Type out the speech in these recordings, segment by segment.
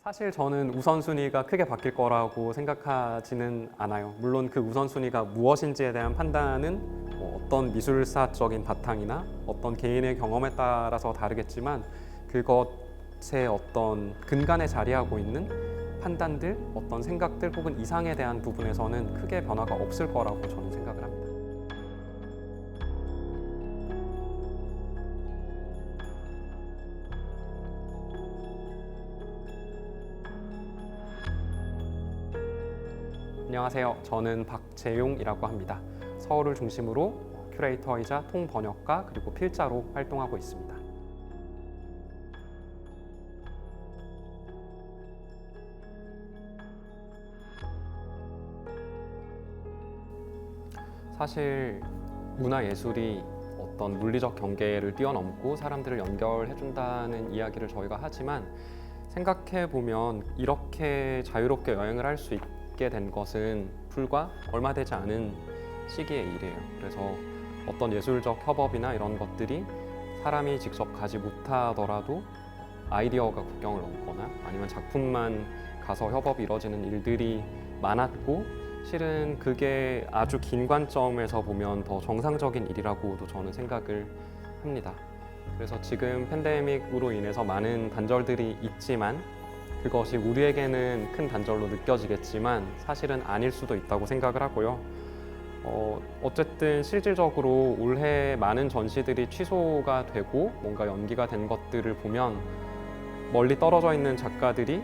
사실 저는 우선순위가 크게 바뀔 거라고 생각하지는 않아요. 물론 그 우선순위가 무엇인지에 대한 판단은 어떤 미술사적인 바탕이나 어떤 개인의 경험에 따라서 다르겠지만 그것의 어떤 근간에 자리하고 있는 판단들, 어떤 생각들 혹은 이상에 대한 부분에서는 크게 변화가 없을 거라고 저는 생각을 합니다. 안녕하세요. 저는 박재용이라고 합니다. 서울을 중심으로 큐레이터이자 통번역가 그리고 필자로 활동하고 있습니다. 사실 문화예술이 어떤 물리적 경계를 뛰어넘고 사람들을 연결해준다는 이야기를 저희가 하지만 생각해보면 이렇게 자유롭게 여행을 할 수 있게 된 것은 불과 얼마 되지 않은 시기의 일이에요. 그래서 어떤 예술적 협업이나 이런 것들이 사람이 직접 가지 못하더라도 아이디어가 국경을 넘거나 아니면 작품만 가서 협업이 이루어지는 일들이 많았고 실은 그게 아주 긴 관점에서 보면 더 정상적인 일이라고도 저는 생각을 합니다. 그래서 지금 팬데믹으로 인해서 많은 단절들이 있지만 그것이 우리에게는 큰 단절로 느껴지겠지만 사실은 아닐 수도 있다고 생각을 하고요. 어쨌든 실질적으로 올해 많은 전시들이 취소가 되고 뭔가 연기가 된 것들을 보면 멀리 떨어져 있는 작가들이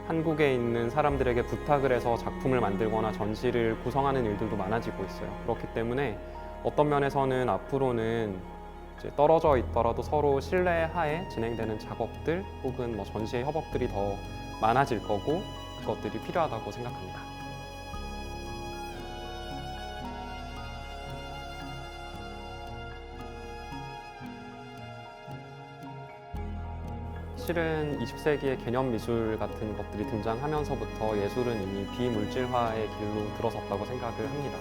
한국에 있는 사람들에게 부탁을 해서 작품을 만들거나 전시를 구성하는 일들도 많아지고 있어요. 그렇기 때문에 어떤 면에서는 앞으로는 이제 떨어져 있더라도 서로 신뢰하에 진행되는 작업들 혹은 뭐 전시의 협업들이 더 많아질 거고 그것들이 필요하다고 생각합니다. 실은 20세기의 개념 미술 같은 것들이 등장하면서부터 예술은 이미 비물질화의 길로 들어섰다고 생각을 합니다.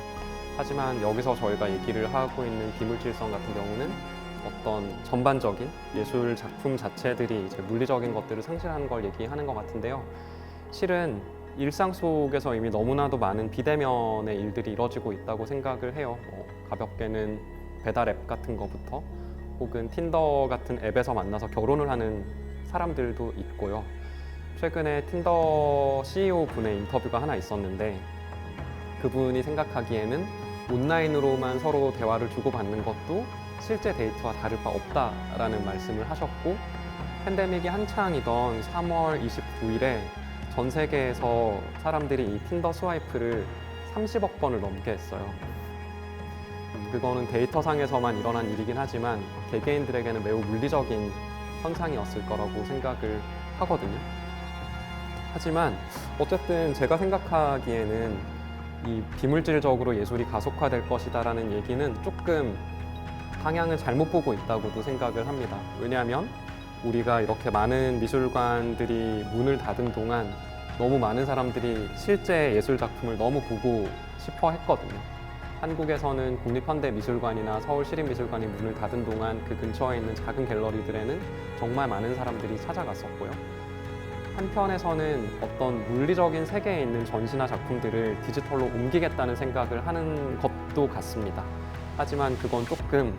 하지만 여기서 저희가 얘기를 하고 있는 비물질성 같은 경우는 어떤 전반적인 예술 작품 자체들이 이제 물리적인 것들을 상실하는 걸 얘기하는 것 같은데요. 실은 일상 속에서 이미 너무나도 많은 비대면의 일들이 이루어지고 있다고 생각을 해요. 가볍게는 배달 앱 같은 거부터 혹은 틴더 같은 앱에서 만나서 결혼을 하는 사람들도 있고요. 최근에 틴더 CEO 분의 인터뷰가 하나 있었는데 그분이 생각하기에는 온라인으로만 서로 대화를 주고받는 것도 실제 데이트와 다를 바 없다라는 말씀을 하셨고 팬데믹이 한창이던 3월 29일에 전 세계에서 사람들이 이 틴더 스와이프를 30억 번을 넘게 했어요. 그거는 데이터상에서만 일어난 일이긴 하지만 개개인들에게는 매우 물리적인 현상이었을 거라고 생각을 하거든요. 하지만 어쨌든 제가 생각하기에는 이 비물질적으로 예술이 가속화될 것이다라는 얘기는 조금 방향을 잘못 보고 있다고도 생각을 합니다. 왜냐하면 우리가 이렇게 많은 미술관들이 문을 닫은 동안 너무 많은 사람들이 실제 예술 작품을 너무 보고 싶어 했거든요. 한국에서는 국립현대미술관이나 서울시립미술관이 문을 닫은 동안 그 근처에 있는 작은 갤러리들에는 정말 많은 사람들이 찾아갔었고요. 한편에서는 어떤 물리적인 세계에 있는 전시나 작품들을 디지털로 옮기겠다는 생각을 하는 것도 같습니다. 하지만 그건 조금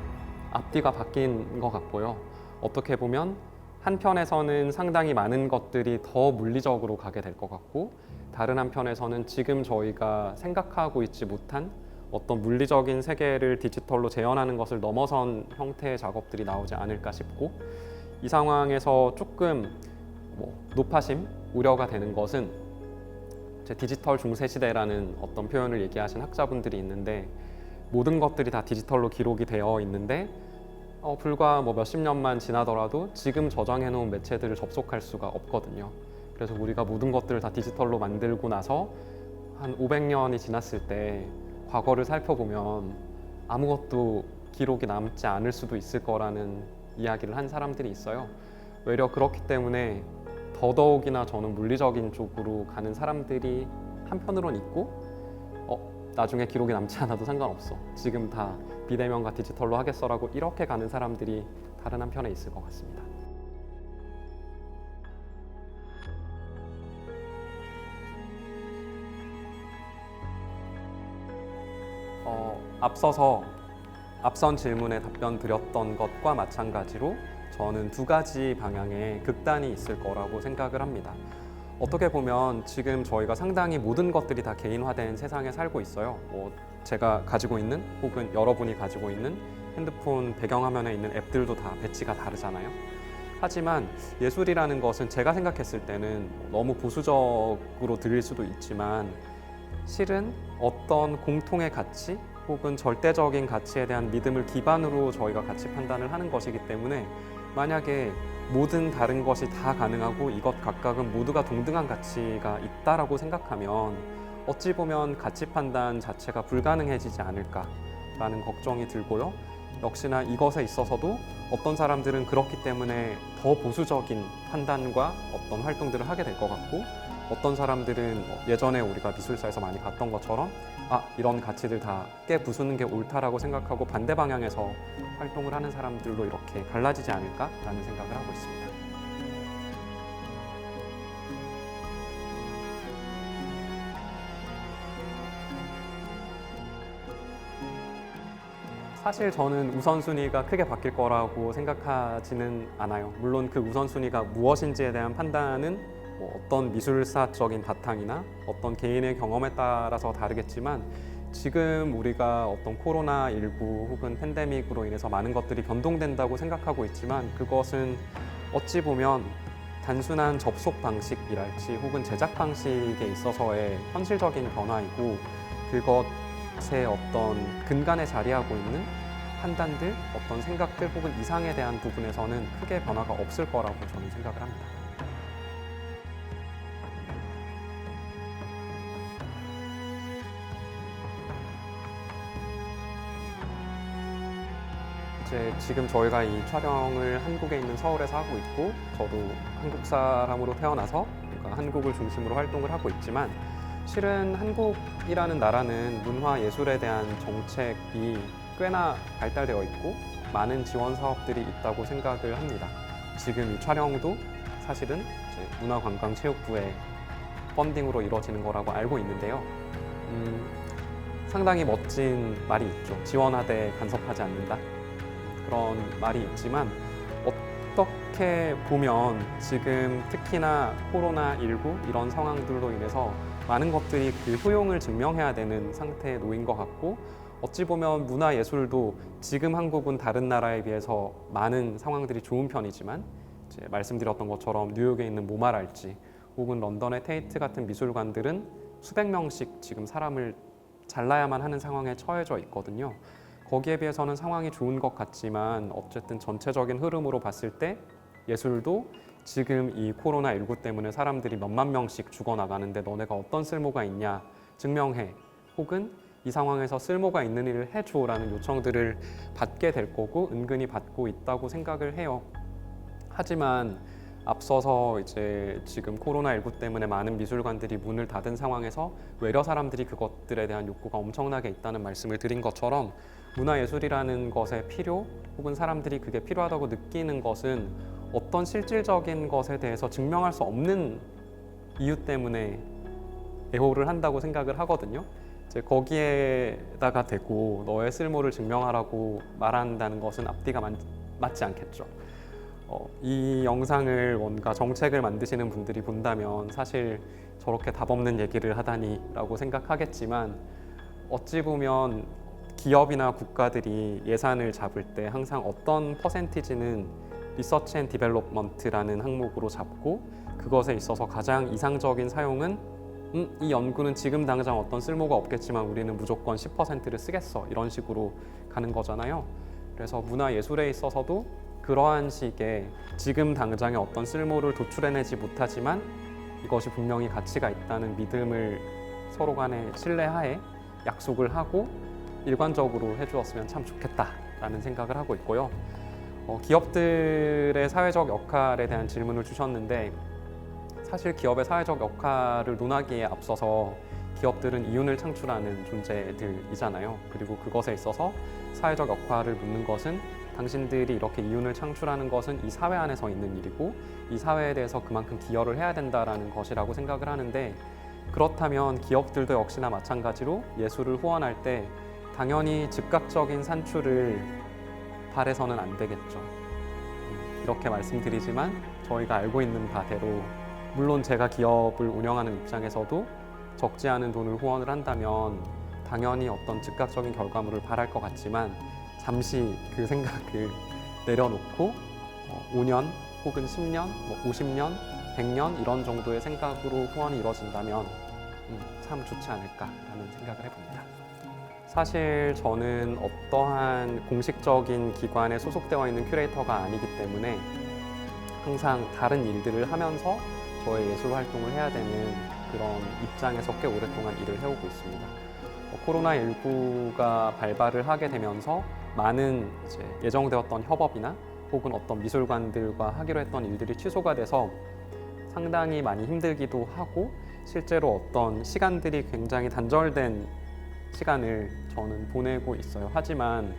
앞뒤가 바뀐 것 같고요. 어떻게 보면 한편에서는 상당히 많은 것들이 더 물리적으로 가게 될 것 같고 다른 한편에서는 지금 저희가 생각하고 있지 못한 어떤 물리적인 세계를 디지털로 재현하는 것을 넘어선 형태의 작업들이 나오지 않을까 싶고 이 상황에서 조금 노파심, 우려가 되는 것은 디지털 중세 시대라는 어떤 표현을 얘기하신 학자분들이 있는데 모든 것들이 다 디지털로 기록이 되어 있는데 불과 몇십 년만 지나더라도 지금 저장해 놓은 매체들을 접속할 수가 없거든요. 그래서 우리가 모든 것들을 다 디지털로 만들고 나서 한 500년이 지났을 때 과거를 살펴보면 아무것도 기록이 남지 않을 수도 있을 거라는 이야기를 한 사람들이 있어요. 외려 그렇기 때문에 더더욱이나 저는 물리적인 쪽으로 가는 사람들이 한편으론 있고 나중에 기록이 남지 않아도 상관없어. 지금 다 비대면과 디지털로 하겠어라고 이렇게 가는 사람들이 다른 한편에 있을 것 같습니다. 앞선 질문에 답변 드렸던 것과 마찬가지로 저는 두 가지 방향의 극단이 있을 거라고 생각을 합니다. 어떻게 보면 지금 저희가 상당히 모든 것들이 다 개인화된 세상에 살고 있어요. 제가 가지고 있는 혹은 여러분이 가지고 있는 핸드폰 배경화면에 있는 앱들도 다 배치가 다르잖아요. 하지만 예술이라는 것은 제가 생각했을 때는 너무 보수적으로 들릴 수도 있지만 실은 어떤 공통의 가치 혹은 절대적인 가치에 대한 믿음을 기반으로 저희가 가치 판단을 하는 것이기 때문에 만약에 모든 다른 것이 다 가능하고 이것 각각은 모두가 동등한 가치가 있다라고 생각하면 어찌 보면 가치 판단 자체가 불가능해지지 않을까라는 걱정이 들고요. 역시나 이것에 있어서도 어떤 사람들은 그렇기 때문에 더 보수적인 판단과 어떤 활동들을 하게 될 것 같고 어떤 사람들은 예전에 우리가 미술사에서 많이 봤던 것처럼 이런 가치들 다 깨부수는 게 옳다라고 생각하고 반대 방향에서 활동을 하는 사람들로 이렇게 갈라지지 않을까라는 생각을 하고 있습니다. 사실 저는 우선순위가 크게 바뀔 거라고 생각하지는 않아요. 물론 그 우선순위가 무엇인지에 대한 판단은 어떤 미술사적인 바탕이나 어떤 개인의 경험에 따라서 다르겠지만 지금 우리가 어떤 코로나19 혹은 팬데믹으로 인해서 많은 것들이 변동된다고 생각하고 있지만 그것은 어찌 보면 단순한 접속 방식이랄지 혹은 제작 방식에 있어서의 현실적인 변화이고 그것의 어떤 근간에 자리하고 있는 판단들, 어떤 생각들 혹은 이상에 대한 부분에서는 크게 변화가 없을 거라고 저는 생각을 합니다. 지금 저희가 이 촬영을 한국에 있는 서울에서 하고 있고 저도 한국 사람으로 태어나서 그러니까 한국을 중심으로 활동을 하고 있지만 실은 한국이라는 나라는 문화 예술에 대한 정책이 꽤나 발달되어 있고 많은 지원 사업들이 있다고 생각을 합니다. 지금 이 촬영도 사실은 문화관광체육부의 펀딩으로 이루어지는 거라고 알고 있는데요. 상당히 멋진 말이 있죠. 지원하되 간섭하지 않는다. 그런 말이 있지만 어떻게 보면 지금 특히나 코로나19 이런 상황들로 인해서 많은 것들이 그 효용을 증명해야 되는 상태에 놓인 것 같고 어찌 보면 문화예술도 지금 한국은 다른 나라에 비해서 많은 상황들이 좋은 편이지만 이제 말씀드렸던 것처럼 뉴욕에 있는 모마랄지 혹은 런던의 테이트 같은 미술관들은 수백 명씩 지금 사람을 잘라야만 하는 상황에 처해져 있거든요. 거기에 비해서는 상황이 좋은 것 같지만 어쨌든 전체적인 흐름으로 봤을 때 예술도 지금 이 코로나19 때문에 사람들이 몇만 명씩 죽어나가는데 너네가 어떤 쓸모가 있냐 증명해 혹은 이 상황에서 쓸모가 있는 일을 해줘라는 요청들을 받게 될 거고 은근히 받고 있다고 생각을 해요. 하지만 앞서서 이제 지금 코로나19 때문에 많은 미술관들이 문을 닫은 상황에서 외려 사람들이 그것들에 대한 욕구가 엄청나게 있다는 말씀을 드린 것처럼 문화예술이라는 것의 필요 혹은 사람들이 그게 필요하다고 느끼는 것은 어떤 실질적인 것에 대해서 증명할 수 없는 이유 때문에 애호를 한다고 생각을 하거든요. 이제 거기에다가 대고 너의 쓸모를 증명하라고 말한다는 것은 앞뒤가 맞지 않겠죠. 이 영상을 뭔가 정책을 만드시는 분들이 본다면 사실 저렇게 답 없는 얘기를 하다니 라고 생각하겠지만 어찌 보면 기업이나 국가들이 예산을 잡을 때 항상 어떤 퍼센티지는 리서치 앤 디벨롭먼트라는 항목으로 잡고 그것에 있어서 가장 이상적인 사용은 이 연구는 지금 당장 어떤 쓸모가 없겠지만 우리는 무조건 10%를 쓰겠어 이런 식으로 가는 거잖아요. 그래서 문화예술에 있어서도 그러한 식의 지금 당장의 어떤 쓸모를 도출해내지 못하지만 이것이 분명히 가치가 있다는 믿음을 서로 간에 신뢰하에 약속을 하고 일관적으로 해주었으면 참 좋겠다라는 생각을 하고 있고요. 기업들의 사회적 역할에 대한 질문을 주셨는데 사실 기업의 사회적 역할을 논하기에 앞서서 기업들은 이윤을 창출하는 존재들이잖아요. 그리고 그것에 있어서 사회적 역할을 묻는 것은 당신들이 이렇게 이윤을 창출하는 것은 이 사회 안에서 있는 일이고 이 사회에 대해서 그만큼 기여를 해야 된다라는 것이라고 생각을 하는데 그렇다면 기업들도 역시나 마찬가지로 예술을 후원할 때 당연히 즉각적인 산출을 바래서는 안 되겠죠. 이렇게 말씀드리지만 저희가 알고 있는 바대로 물론 제가 기업을 운영하는 입장에서도 적지 않은 돈을 후원을 한다면 당연히 어떤 즉각적인 결과물을 바랄 것 같지만 잠시 그 생각을 내려놓고 5년 혹은 10년, 50년, 100년 이런 정도의 생각으로 후원이 이루어진다면 참 좋지 않을까라는 생각을 해봅니다. 사실 저는 어떠한 공식적인 기관에 소속되어 있는 큐레이터가 아니기 때문에 항상 다른 일들을 하면서 저의 예술 활동을 해야 되는 그런 입장에서 꽤 오랫동안 일을 해오고 있습니다. 코로나19가 발발을 하게 되면서 많은 이제 예정되었던 협업이나 혹은 어떤 미술관들과 하기로 했던 일들이 취소가 돼서 상당히 많이 힘들기도 하고 실제로 어떤 시간들이 굉장히 단절된 시간을 저는 보내고 있어요. 하지만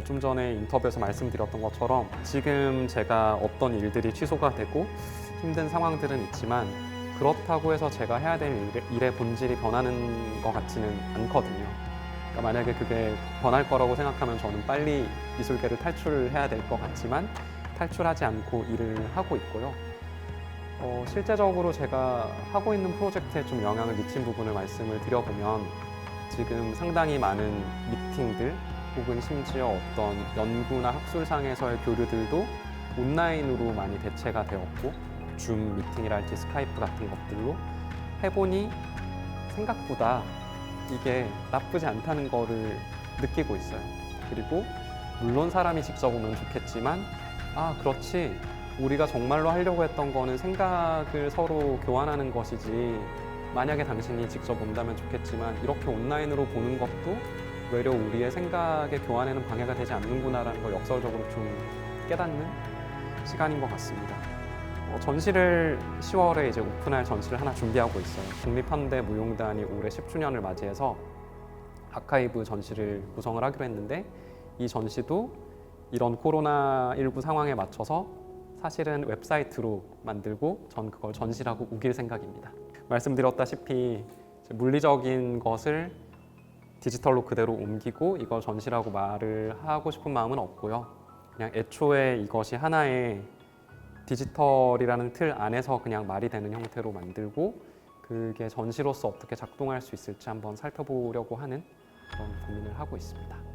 좀 전에 인터뷰에서 말씀드렸던 것처럼 지금 제가 어떤 일들이 취소가 되고 힘든 상황들은 있지만 그렇다고 해서 제가 해야 될 일의 본질이 변하는 것 같지는 않거든요. 그러니까 만약에 그게 변할 거라고 생각하면 저는 빨리 미술계를 탈출해야 될 것 같지만 탈출하지 않고 일을 하고 있고요. 실제적으로 제가 하고 있는 프로젝트에 좀 영향을 미친 부분을 말씀을 드려보면 지금 상당히 많은 미팅들 혹은 심지어 어떤 연구나 학술상에서의 교류들도 온라인으로 많이 대체가 되었고 줌 미팅이랄지 스카이프 같은 것들로 해보니 생각보다 이게 나쁘지 않다는 거를 느끼고 있어요. 그리고 물론 사람이 직접 오면 좋겠지만 그렇지 우리가 정말로 하려고 했던 거는 생각을 서로 교환하는 것이지 만약에 당신이 직접 온다면 좋겠지만 이렇게 온라인으로 보는 것도 외려 우리의 생각의 교환에는 방해가 되지 않는구나라는 걸 역설적으로 좀 깨닫는 시간인 것 같습니다. 전시를 10월에 이제 오픈할 전시를 하나 준비하고 있어요. 국립현대무용단이 올해 10주년을 맞이해서 아카이브 전시를 구성을 하기로 했는데 이 전시도 이런 코로나19 상황에 맞춰서 사실은 웹사이트로 만들고 전 그걸 전시라고 우길 생각입니다. 말씀드렸다시피 물리적인 것을 디지털로 그대로 옮기고 이걸 전시라고 말을 하고 싶은 마음은 없고요. 그냥 애초에 이것이 하나의 디지털이라는 틀 안에서 그냥 말이 되는 형태로 만들고 그게 전시로서 어떻게 작동할 수 있을지 한번 살펴보려고 하는 그런 고민을 하고 있습니다.